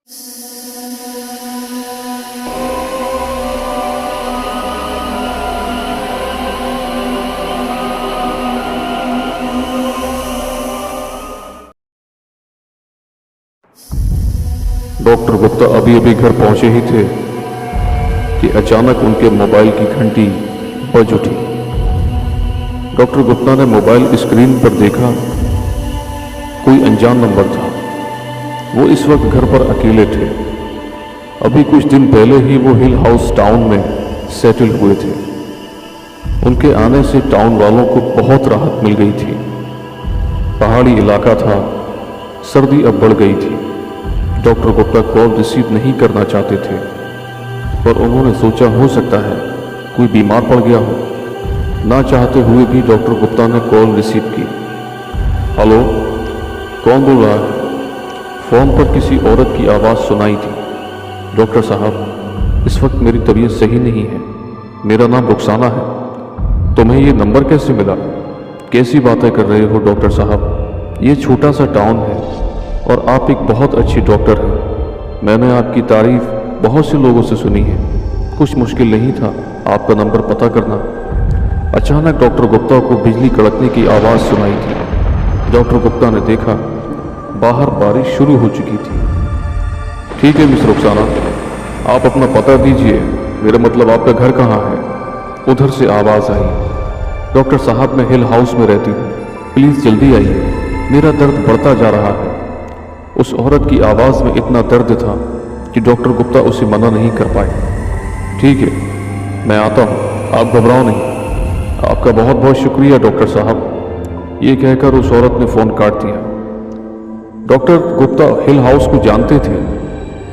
Doctor Gupta अभी अभी घर पहुंचे ही थे कि अचानक उनके मोबाइल की घंटी बज उठी। डॉक्टर गुप्ता ने मोबाइल स्क्रीन पर देखा, कोई अनजान नंबर था। वो इस वक्त घर पर अकेले थे। अभी कुछ दिन पहले ही वो हिल हाउस टाउन में सेटल हुए थे। उनके आने से टाउन वालों को बहुत राहत मिल गई थी। पहाड़ी इलाका था, सर्दी अब बढ़ गई थी। डॉक्टर गुप्ता कॉल रिसीव नहीं करना चाहते थे, पर उन्होंने सोचा हो सकता है कोई बीमार पड़ गया हो। ना चाहते हुए भी डॉक्टर गुप्ता ने कॉल रिसीव की। हेलो, कौन बोल रहा है? फ़ोन पर किसी औरत की आवाज़ सुनाई थी। डॉक्टर साहब, इस वक्त मेरी तबीयत सही नहीं है। मेरा नाम रुखसाना है। तुम्हें ये नंबर कैसे मिला? कैसी बातें कर रहे हो डॉक्टर साहब? ये छोटा सा टाउन है और आप एक बहुत अच्छी डॉक्टर हैं। मैंने आपकी तारीफ बहुत से लोगों से सुनी है। कुछ मुश्किल नहीं था आपका नंबर पता करना। अचानक डॉक्टर गुप्ता को बिजली कड़कने की आवाज़ सुनाई थी। डॉक्टर गुप्ता ने देखा, बाहर बारिश शुरू हो चुकी थी। ठीक है मिस रुखसाना, आप अपना पता दीजिए। मेरा मतलब आपका घर कहाँ है? उधर से आवाज़ आई। डॉक्टर साहब, मैं हिल हाउस में रहती हूँ, प्लीज़ जल्दी आइए, मेरा दर्द बढ़ता जा रहा है। उस औरत की आवाज़ में इतना दर्द था कि डॉक्टर गुप्ता उसे मना नहीं कर पाए। ठीक है, मैं आता हूँ, आप घबराओ नहीं। आपका बहुत बहुत शुक्रिया डॉक्टर साहब। ये कहकर उस औरत ने फ़ोन काट दिया। डॉक्टर गुप्ता हिल हाउस को जानते थे।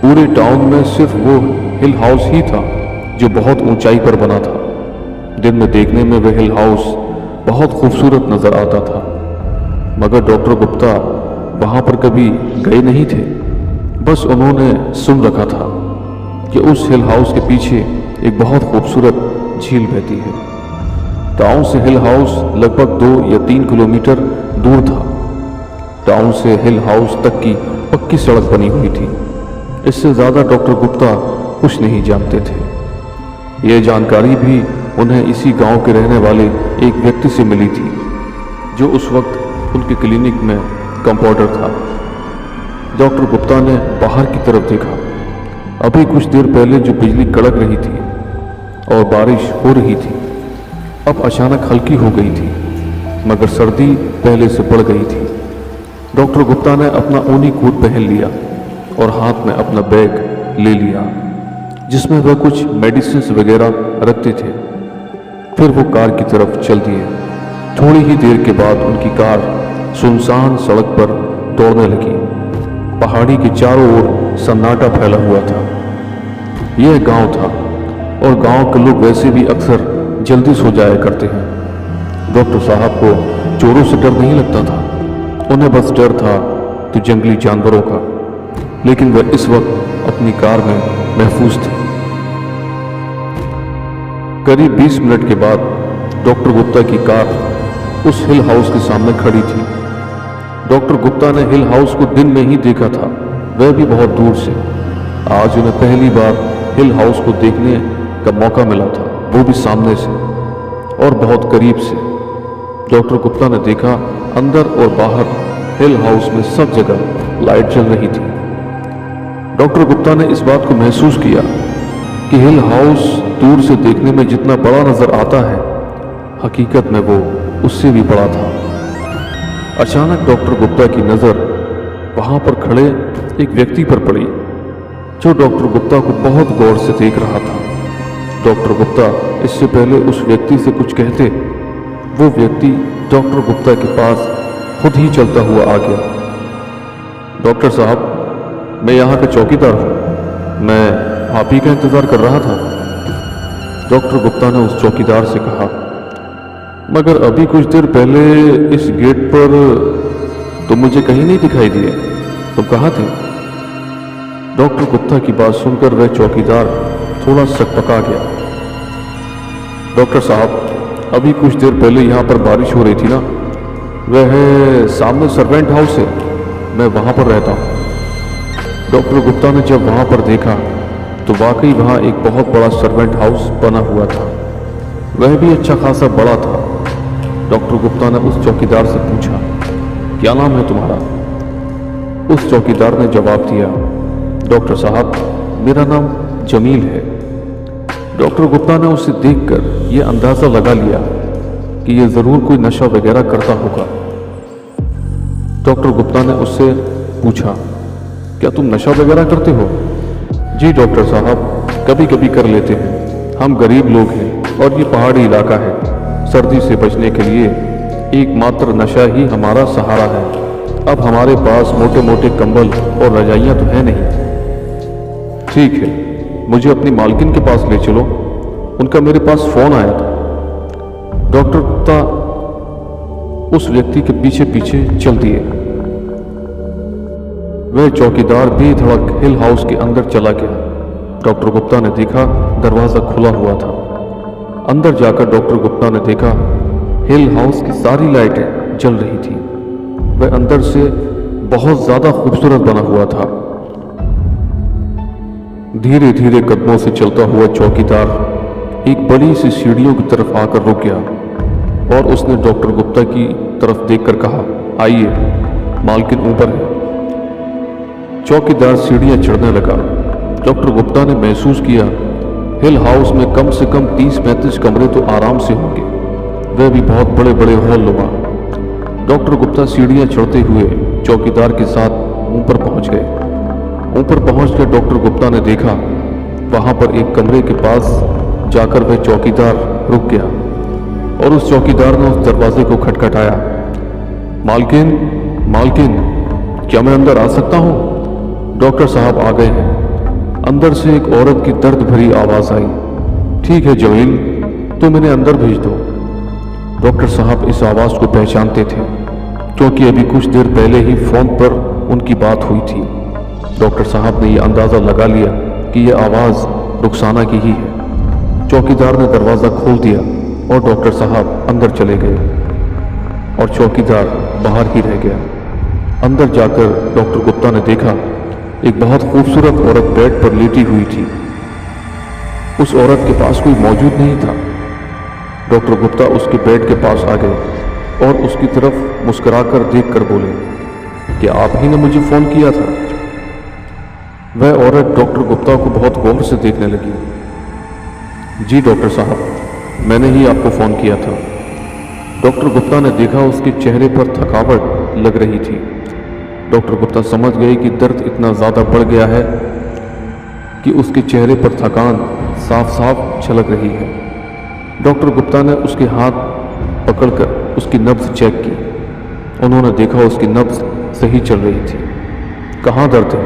पूरे टाउन में सिर्फ वो हिल हाउस ही था जो बहुत ऊंचाई पर बना था। दिन में देखने में वह हिल हाउस बहुत खूबसूरत नज़र आता था, मगर डॉक्टर गुप्ता वहाँ पर कभी गए नहीं थे। बस उन्होंने सुन रखा था कि उस हिल हाउस के पीछे एक बहुत खूबसूरत झील बहती है। टाउन से हिल हाउस लगभग 2 या 3 किलोमीटर दूर था। टाउन से हिल हाउस तक की पक्की सड़क बनी हुई थी। इससे ज़्यादा डॉक्टर गुप्ता कुछ नहीं जानते थे। यह जानकारी भी उन्हें इसी गांव के रहने वाले एक व्यक्ति से मिली थी, जो उस वक्त उनके क्लिनिक में कंपाउंडर था। डॉक्टर गुप्ता ने बाहर की तरफ देखा। अभी कुछ देर पहले जो बिजली कड़क रही थी और बारिश हो रही थी, अब अचानक हल्की हो गई थी, मगर सर्दी पहले से बढ़ गई थी। डॉक्टर गुप्ता ने अपना ऊनी कोट पहन लिया और हाथ में अपना बैग ले लिया, जिसमें वह कुछ मेडिसिन वगैरह रखते थे। फिर वो कार की तरफ चल दिए। थोड़ी ही देर के बाद उनकी कार सुनसान सड़क पर दौड़ने लगी। पहाड़ी के चारों ओर सन्नाटा फैला हुआ था। यह गांव था और गांव के लोग वैसे भी अक्सर जल्दी सो जाया करते हैं। डॉक्टर साहब को चोरों से डर नहीं लगता था, उन्हें बस डर था तो जंगली जानवरों का। लेकिन वह इस वक्त अपनी कार में महफूज थे। करीब 20 मिनट के बाद डॉक्टर गुप्ता की कार उस हिल हाउस के सामने खड़ी थी। डॉक्टर गुप्ता ने हिल हाउस को दिन में ही देखा था, वह भी बहुत दूर से। आज उन्हें पहली बार हिल हाउस को देखने का मौका मिला था, वो भी सामने से और बहुत करीब से। डॉक्टर गुप्ता ने देखा, अंदर और बाहर हिल हाउस में सब जगह लाइट जल रही थी। डॉक्टर गुप्ता ने इस बात को महसूस किया कि हिल हाउस दूर से देखने में जितना बड़ा नजर आता है, हकीकत में वो उससे भी बड़ा था। अचानक डॉक्टर गुप्ता की नज़र वहाँ पर खड़े एक व्यक्ति पर पड़ी, जो डॉक्टर गुप्ता को बहुत गौर से देख रहा था। डॉक्टर गुप्ता इससे पहले उस व्यक्ति से कुछ कहते, वो व्यक्ति डॉक्टर गुप्ता के पास खुद ही चलता हुआ आ गया। डॉक्टर साहब, मैं यहाँ का चौकीदार हूँ, मैं आप ही का इंतज़ार कर रहा था। डॉक्टर गुप्ता ने उस चौकीदार से कहा, मगर अभी कुछ देर पहले इस गेट पर तुम मुझे कहीं नहीं दिखाई दिए, तुम कहाँ थे? डॉक्टर गुप्ता की बात सुनकर वह चौकीदार थोड़ा सकपका गया। डॉक्टर साहब, अभी कुछ देर पहले यहाँ पर बारिश हो रही थी ना, वह सामने सर्वेंट हाउस है, मैं वहाँ पर रहता हूँ। डॉक्टर गुप्ता ने जब वहां पर देखा तो वाकई वहां एक बहुत बड़ा सर्वेंट हाउस बना हुआ था। वह भी अच्छा खासा बड़ा था। डॉक्टर गुप्ता ने उस चौकीदार से पूछा, क्या नाम है तुम्हारा? उस चौकीदार ने जवाब दिया, डॉक्टर साहब, मेरा नाम जमील है। डॉक्टर गुप्ता ने उसे देखकर यह अंदाजा लगा लिया कि यह जरूर कोई नशा वगैरह करता होगा। डॉक्टर गुप्ता ने उससे पूछा, क्या तुम नशा वगैरह करते हो? जी डॉक्टर साहब, कभी कभी कर लेते हैं। हम गरीब लोग हैं और ये पहाड़ी इलाका है। सर्दी से बचने के लिए एकमात्र नशा ही हमारा सहारा है। अब हमारे पास मोटे मोटे कंबल और रजाइयाँ तो हैं नहीं। ठीक है, मुझे अपनी मालकिन के पास ले चलो, उनका मेरे पास फोन आया था। डॉक्टर गुप्ता उस व्यक्ति के पीछे पीछे चल दिए। वह चौकीदार बेधड़क हिल हाउस के अंदर चला गया। डॉक्टर गुप्ता ने देखा दरवाजा खुला हुआ था। अंदर जाकर डॉक्टर गुप्ता ने देखा हिल हाउस की सारी लाइटें जल रही थी। वह अंदर से बहुत ज्यादा खूबसूरत बना हुआ था। धीरे धीरे कदमों से चलता हुआ चौकीदार एक बड़ी सी सीढ़ियों की तरफ आकर रुक गया और उसने डॉक्टर गुप्ता की तरफ देखकर कहा, आइए, मालकिन ऊपर है। चौकीदार सीढ़ियां चढ़ने लगा। डॉक्टर गुप्ता ने महसूस किया हिल हाउस में कम से कम 30-35 कमरे तो आराम से होंगे, वह भी बहुत बड़े बड़े हॉल नुमा। डॉक्टर गुप्ता सीढ़ियां चढ़ते हुए चौकीदार के साथ ऊपर पहुंच गए। ऊपर पहुंचकर डॉक्टर गुप्ता ने देखा वहां पर एक कमरे के पास जाकर वह चौकीदार रुक गया और उस चौकीदार ने उस दरवाजे को खटखटाया। मालकिन, मालकिन, क्या मैं अंदर आ सकता हूं? डॉक्टर साहब आ गए हैं। अंदर से एक औरत की दर्द भरी आवाज आई, ठीक है जमील, तुम इन्हें अंदर भेज दो। डॉक्टर साहब इस आवाज को पहचानते थे क्योंकि अभी कुछ देर पहले ही फोन पर उनकी बात हुई थी। डॉक्टर साहब ने यह अंदाजा लगा लिया कि यह आवाज रुखसाना की ही है। चौकीदार ने दरवाजा खोल दिया और डॉक्टर साहब अंदर चले गए और चौकीदार बाहर ही रह गया। अंदर जाकर डॉक्टर गुप्ता ने देखा एक बहुत खूबसूरत औरत बेड पर लेटी हुई थी। उस औरत के पास कोई मौजूद नहीं था। डॉक्टर गुप्ता उसके बेड के पास आ गए और उसकी तरफ मुस्कुराकर देखकर बोले, क्या आप ही ने मुझे फोन किया था? वह औरत डॉक्टर गुप्ता को बहुत गौर से देखने लगी। जी डॉक्टर साहब, मैंने ही आपको फोन किया था। डॉक्टर गुप्ता ने देखा उसके चेहरे पर थकावट लग रही थी। डॉक्टर गुप्ता समझ गए कि दर्द इतना ज़्यादा बढ़ गया है कि उसके चेहरे पर थकान साफ साफ झलक रही है। डॉक्टर गुप्ता ने उसके हाथ पकड़कर उसकी नब्ज चेक की। उन्होंने देखा उसकी नब्ज सही चल रही थी। कहाँ दर्द है?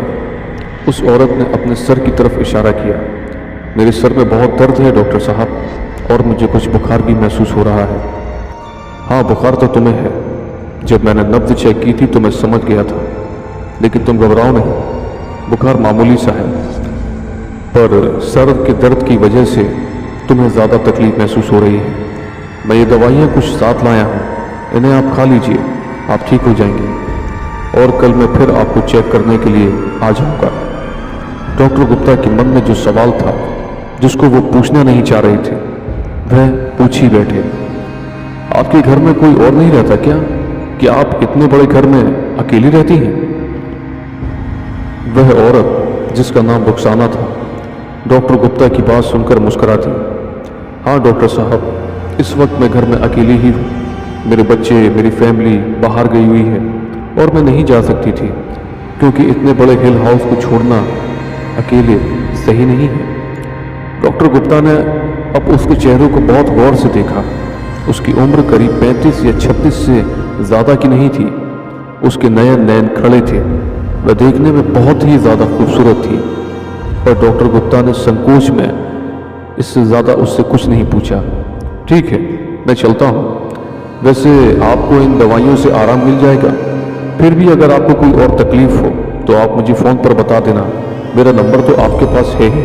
उस औरत ने अपने सर की तरफ इशारा किया। मेरे सर में बहुत दर्द है डॉक्टर साहब, और मुझे कुछ बुखार भी महसूस हो रहा है। हाँ, बुखार तो तुम्हें है। जब मैंने नब्ज चेक की थी तो मैं समझ गया था, लेकिन तुम घबराओ नहीं, बुखार मामूली सा है, पर सर के दर्द की वजह से तुम्हें ज़्यादा तकलीफ महसूस हो रही है। मैं ये दवाइयाँ कुछ साथ लाया हूँ, इन्हें आप खा लीजिए, आप ठीक हो जाएंगे और कल मैं फिर आपको चेक करने के लिए आ जाऊँगा। डॉक्टर गुप्ता के मन में जो सवाल था जिसको वो पूछना नहीं चाह रहे थे वह पूछ ही बैठे। आपके घर में कोई और नहीं रहता क्या? कि आप इतने बड़े घर में अकेली रहती हैं? वह औरत जिसका नाम रुखसाना था डॉक्टर गुप्ता की बात सुनकर मुस्कुरा दी। हाँ डॉक्टर साहब, इस वक्त मैं घर में अकेली ही हूँ। मेरे बच्चे, मेरी फैमिली बाहर गई हुई है और मैं नहीं जा सकती थी क्योंकि इतने बड़े हिल हाउस को छोड़ना अकेले सही नहीं है। डॉक्टर गुप्ता ने अब उसके चेहरे को बहुत गौर से देखा। उसकी उम्र करीब 35 या 36 से ज़्यादा की नहीं थी। उसके नयन नैन खड़े थे। वह देखने में बहुत ही ज़्यादा खूबसूरत थी, पर डॉक्टर गुप्ता ने संकोच में इससे ज़्यादा उससे कुछ नहीं पूछा। ठीक है, मैं चलता हूँ। वैसे आपको इन दवाइयों से आराम मिल जाएगा। फिर भी अगर आपको कोई और तकलीफ़ हो तो आप मुझे फ़ोन पर बता देना। मेरा नंबर तो आपके पास है ही,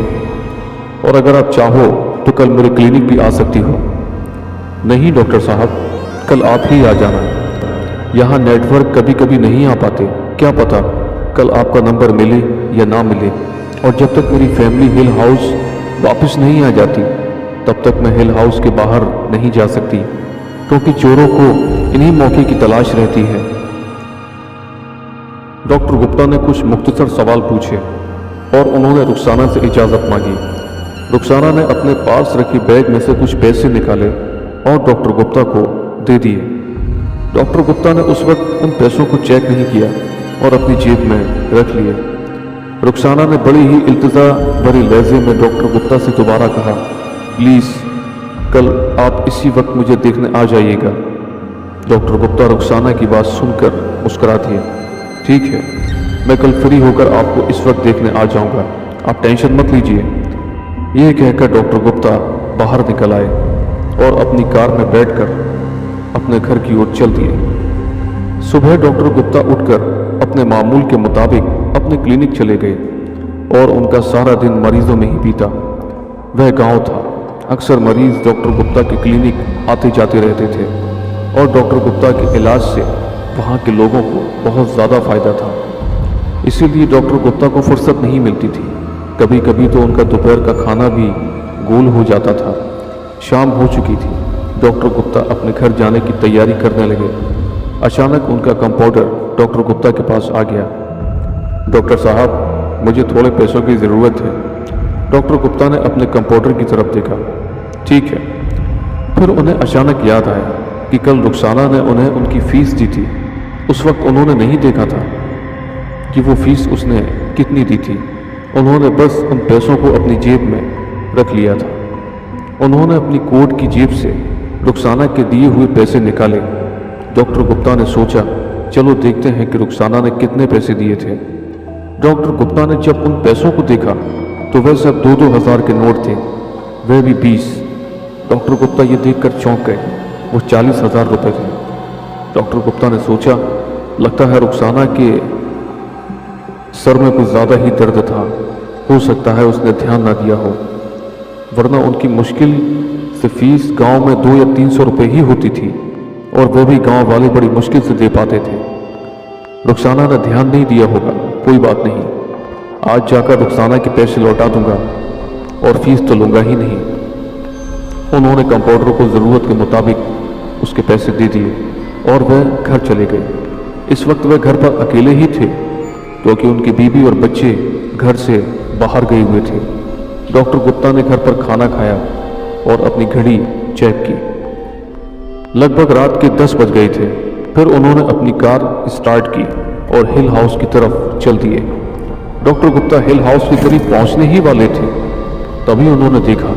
और अगर आप चाहो तो कल मेरे क्लिनिक भी आ सकती हो। नहीं डॉक्टर साहब, कल आप ही आ जाना। यहाँ नेटवर्क कभी कभी नहीं आ पाते, क्या पता कल आपका नंबर मिले या ना मिले, और जब तक मेरी फैमिली हिल हाउस वापस नहीं आ जाती तब तक मैं हिल हाउस के बाहर नहीं जा सकती, क्योंकि चोरों को इन्हीं मौके की तलाश रहती है। डॉक्टर गुप्ता ने कुछ मुख्तसर सवाल पूछे और उन्होंने रुखसाना से इजाज़त मांगी। रुखसाना ने अपने पास रखी बैग में से कुछ पैसे निकाले और डॉक्टर गुप्ता को दे दिए। डॉक्टर गुप्ता ने उस वक्त उन पैसों को चेक नहीं किया और अपनी जेब में रख लिए। रुखसाना ने बड़ी ही इल्तिजा भरी लहजे में डॉक्टर गुप्ता से दोबारा कहा, प्लीज़ कल आप इसी वक्त मुझे देखने आ जाइएगा। डॉक्टर गुप्ता रुखसाना की बात सुनकर मुस्कुरा दिए। ठीक है, मैं कल फ्री होकर आपको इस वक्त देखने आ जाऊंगा, आप टेंशन मत लीजिए। यह कहकर डॉक्टर गुप्ता बाहर निकल आए और अपनी कार में बैठकर अपने घर की ओर चल दिए। सुबह डॉक्टर गुप्ता उठकर अपने मामूल के मुताबिक अपने क्लिनिक चले गए और उनका सारा दिन मरीजों में ही बीता। वह गांव था, अक्सर मरीज डॉक्टर गुप्ता के क्लिनिक आते जाते रहते थे और डॉक्टर गुप्ता के इलाज से वहाँ के लोगों को बहुत ज़्यादा फ़ायदा था। इसीलिए डॉक्टर गुप्ता को फुर्सत नहीं मिलती थी। कभी कभी तो उनका दोपहर का खाना भी गोल हो जाता था। शाम हो चुकी थी। डॉक्टर गुप्ता अपने घर जाने की तैयारी करने लगे। अचानक उनका कंपाउंडर डॉक्टर गुप्ता के पास आ गया। डॉक्टर साहब, मुझे थोड़े पैसों की ज़रूरत है। डॉक्टर गुप्ता ने अपने कंपाउंडर की तरफ देखा। ठीक है। फिर उन्हें अचानक याद आया कि कल रुखसाना ने उन्हें उनकी फ़ीस दी थी। उस वक्त उन्होंने नहीं देखा था कि वो फ़ीस उसने कितनी दी थी। उन्होंने बस उन पैसों को अपनी जेब में रख लिया था। उन्होंने अपनी कोट की जेब से रुखसाना के दिए हुए पैसे निकाले। डॉक्टर गुप्ता ने सोचा, चलो देखते हैं कि रुखसाना ने कितने पैसे दिए थे। डॉक्टर गुप्ता ने जब उन पैसों को देखा तो वह सब 2-2 हज़ार के नोट थे, वह भी 20। डॉक्टर गुप्ता ये देखकर चौंक गए। वो 40,000 रुपये थे। डॉक्टर गुप्ता ने सोचा, लगता है रुखसाना के सर में कुछ ज़्यादा ही दर्द था, हो सकता है उसने ध्यान ना दिया हो, वरना उनकी मुश्किल से फीस गांव में 200 या 300 रुपये ही होती थी और वह भी गांव वाले बड़ी मुश्किल से दे पाते थे। रुखसाना ने ध्यान नहीं दिया होगा, कोई बात नहीं, आज जाकर रुखसाना के पैसे लौटा दूंगा और फीस तो लूँगा ही नहीं। उन्होंने कंपाउंडर को ज़रूरत के मुताबिक उसके पैसे दे दिए और वह घर चले गए। इस वक्त वह घर पर अकेले ही थे क्योंकि उनकी बीवी और बच्चे घर से बाहर गए हुए थे। डॉक्टर गुप्ता ने घर पर खाना खाया और अपनी घड़ी चेक की। लगभग रात के 10 बज गए थे। फिर उन्होंने अपनी कार स्टार्ट की और हिल हाउस की तरफ चल दिए। डॉक्टर गुप्ता हिल हाउस के करीब पहुंचने ही वाले थे, तभी उन्होंने देखा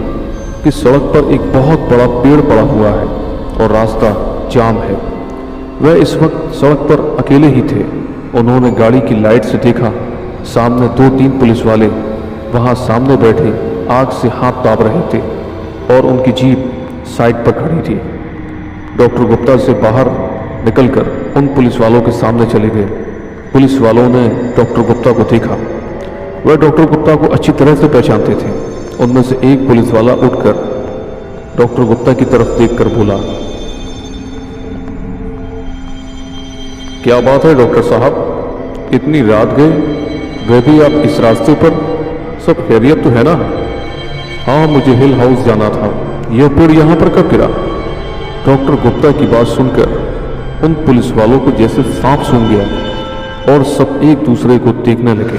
कि सड़क पर एक बहुत बड़ा पेड़ पड़ा हुआ है और रास्ता जाम है। वह इस वक्त सड़क पर अकेले ही थे। उन्होंने गाड़ी की लाइट से देखा, सामने 2-3 पुलिस वाले वहां सामने बैठे आग से हाथ ताप रहे थे और उनकी जीप साइड पर खड़ी थी। डॉक्टर गुप्ता से बाहर निकलकर उन पुलिस वालों के सामने चले गए। पुलिस वालों ने डॉक्टर गुप्ता को देखा। वह डॉक्टर गुप्ता को अच्छी तरह से पहचानते थे। उनमें से एक पुलिस वाला उठकर डॉक्टर गुप्ता की तरफ देखकर बोला, क्या बात है डॉक्टर साहब, इतनी रात गए, वह भी आप इस रास्ते पर? सब खैरियत तो है ना? हाँ, मुझे हिल हाउस जाना था। यह पेड़ यहाँ पर कब गिरा? डॉक्टर गुप्ता की बात सुनकर उन पुलिस वालों को जैसे सांप सूंघ गया और सब एक दूसरे को देखने लगे।